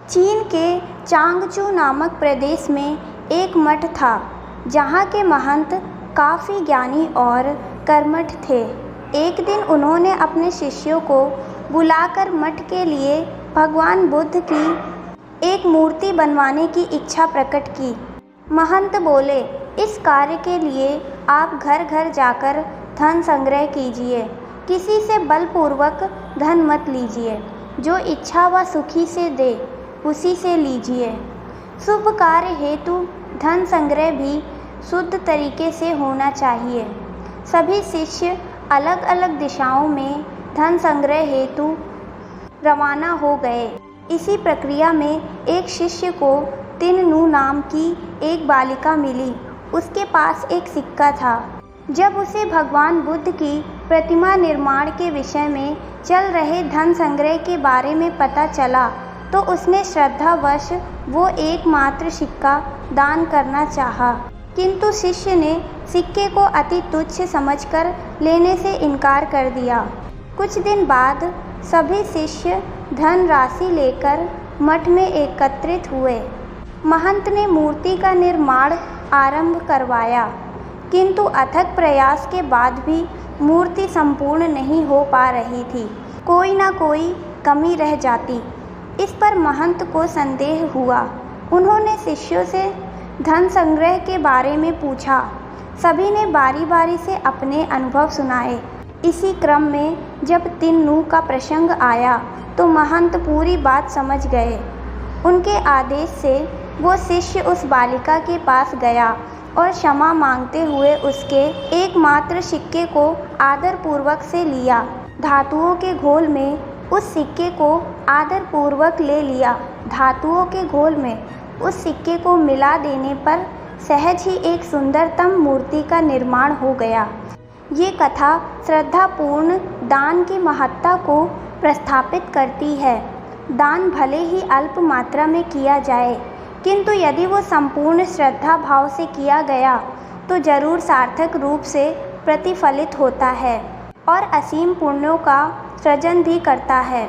चीन के चांगचू नामक प्रदेश में एक मठ था, जहाँ के महंत काफ़ी ज्ञानी और कर्मठ थे। एक दिन उन्होंने अपने शिष्यों को बुलाकर मठ के लिए भगवान बुद्ध की एक मूर्ति बनवाने की इच्छा प्रकट की। महंत बोले, इस कार्य के लिए आप घर घर जाकर धन संग्रह कीजिए, किसी से बलपूर्वक धन मत लीजिए। जो इच्छा वह सुखी से दे, उसी से लीजिए। शुभ कार्य हेतु धन संग्रह भी शुद्ध तरीके से होना चाहिए। सभी शिष्य अलग अलग दिशाओं में धन संग्रह हेतु रवाना हो गए। इसी प्रक्रिया में एक शिष्य को तिन्नू नाम की एक बालिका मिली। उसके पास एक सिक्का था। जब उसे भगवान बुद्ध की प्रतिमा निर्माण के विषय में चल रहे धन संग्रह के बारे में पता चला, तो उसने श्रद्धावश वो एकमात्र सिक्का दान करना चाहा, किंतु शिष्य ने सिक्के को अति तुच्छ समझकर लेने से इनकार कर दिया। कुछ दिन बाद सभी शिष्य धन राशि लेकर मठ में एकत्रित हुए। महंत ने मूर्ति का निर्माण आरंभ करवाया, किंतु अथक प्रयास के बाद भी मूर्ति संपूर्ण नहीं हो पा रही थी। कोई ना कोई कमी रह जाती। इस पर महंत को संदेह हुआ। उन्होंने शिष्यों से धन संग्रह के बारे में पूछा। सभी ने बारी बारी से अपने अनुभव सुनाए। इसी क्रम में जब तिन्नू का प्रसंग आया, तो महंत पूरी बात समझ गए। उनके आदेश से वो शिष्य उस बालिका के पास गया और क्षमा मांगते हुए उसके एकमात्र सिक्के को आदरपूर्वक से लिया। धातुओं के घोल में उस सिक्के को आदरपूर्वक ले लिया। धातुओं के घोल में उस सिक्के को मिला देने पर सहज ही एक सुंदरतम मूर्ति का निर्माण हो गया। ये कथा श्रद्धापूर्ण दान की महत्ता को प्रस्थापित करती है। दान भले ही अल्प मात्रा में किया जाए, किंतु यदि वो संपूर्ण श्रद्धा भाव से किया गया तो जरूर सार्थक रूप से प्रतिफलित होता है और असीम पुण्यों का सृजन भी करता है।